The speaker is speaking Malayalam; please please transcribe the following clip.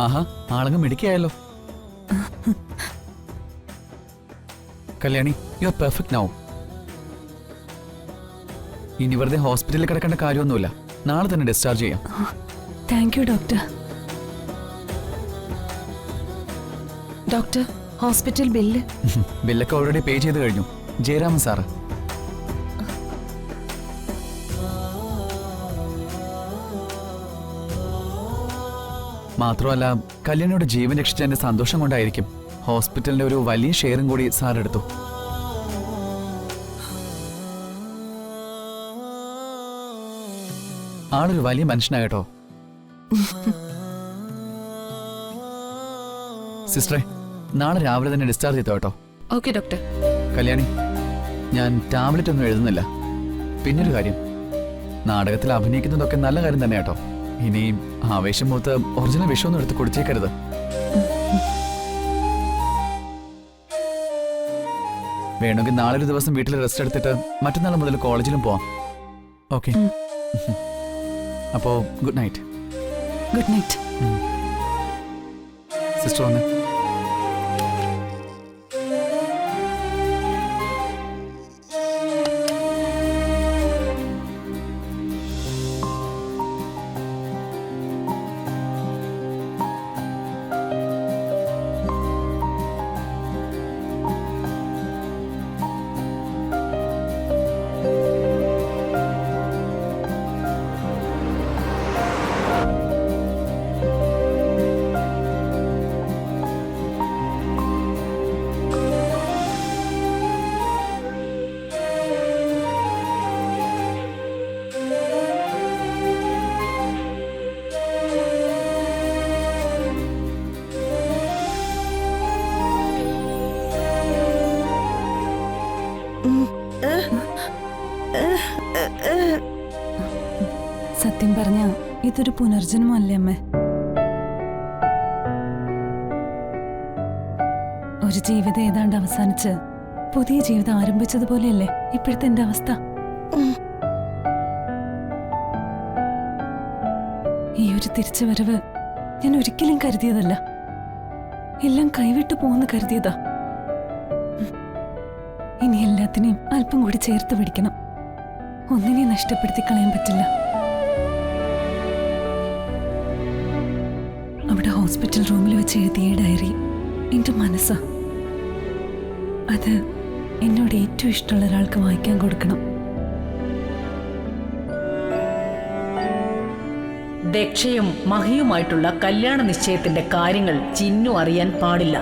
ആഹാ, ആളങ്ങ് മിടുക്കിയായല്ലോ. Kalyani, you are perfect now. ഇനി വെറുതെ ഹോസ്പിറ്റലിൽ കിടക്കേണ്ട കാര്യമൊന്നുമില്ല. നാളെ തന്നെ ഡിസ്ചാർജ് ചെയ്യാം. Thank you doctor. Doctor, hospital bill? ബില്ലൊക്കെ ഓൾറെഡി പേ ചെയ്ത് കഴിഞ്ഞു. ജയരാമൻ സാറ്. മാത്രമല്ല, കല്യാണിയുടെ ജീവൻ രക്ഷിച്ചതിന്റെ സന്തോഷം കൊണ്ടായിരിക്കും ഹോസ്പിറ്റലിന്റെ ഒരു വലിയ ഷെയറും കൂടി സാർ എടുത്തു. ആളൊരു വലിയ മനുഷ്യനാകട്ടോ. സിസ്റ്ററെ, നാളെ രാവിലെ തന്നെ ഡിസ്ചാർജ് ചെയ്തോ കേട്ടോ. Okay doctor. കല്യാണി, ഞാൻ ടാബ്ലറ്റ് ഒന്നും എഴുതുന്നില്ല. പിന്നൊരു കാര്യം, നാടകത്തിൽ അഭിനയിക്കുന്നതൊക്കെ നല്ല കാര്യം തന്നെ കേട്ടോ. ഇനിയും ആവേശം മൂത്ത് ഒറിജിനൽ വിഷമൊന്നും എടുത്ത് കുടിച്ചേക്കരുത്. വേണമെങ്കിൽ നാളെ ഒരു ദിവസം വീട്ടിൽ റെസ്റ്റ് എടുത്തിട്ട് മറ്റന്നാൾ മുതൽ കോളേജിലും പോവാം. ഓക്കെ, അപ്പോ good night. Good night. Sister വന്ന്. സത്യം പറഞ്ഞ ഇതൊരു പുനർജന്മല്ലേ അമ്മേ? ഒരു ജീവിതം ഏതാണ്ട് അവസാനിച്ച് പുതിയ ജീവിതം ആരംഭിച്ചതുപോലെയല്ലേ ഇപ്പോഴത്തെ എന്റെ അവസ്ഥ. ഈ ഒരു തിരിച്ചുവരവ് ഞാൻ ഒരിക്കലും കരുതിയതല്ല. എല്ലാം കൈവിട്ടു പോകുന്നു കരുതിയതാ. ഇനി എല്ലാത്തിനെയും അല്പം കൂടി ചേർത്ത് പിടിക്കണം. ഒന്നിനെയും നഷ്ടപ്പെടുത്തി കളയാൻ പറ്റില്ല. അവിടെ ഹോസ്പിറ്റൽ റൂമിൽ വെച്ച് എഴുതിയ ഡയറി എന്റെ മനസ്സാ. അത് എന്നോട് ഏറ്റവും ഇഷ്ടമുള്ള ഒരാൾക്ക് വായിക്കാൻ കൊടുക്കണം. ദക്ഷയും മഹിയുമായിട്ടുള്ള കല്യാണ നിശ്ചയത്തിന്റെ കാര്യങ്ങൾ ചിന്നു അറിയാൻ പാടില്ല.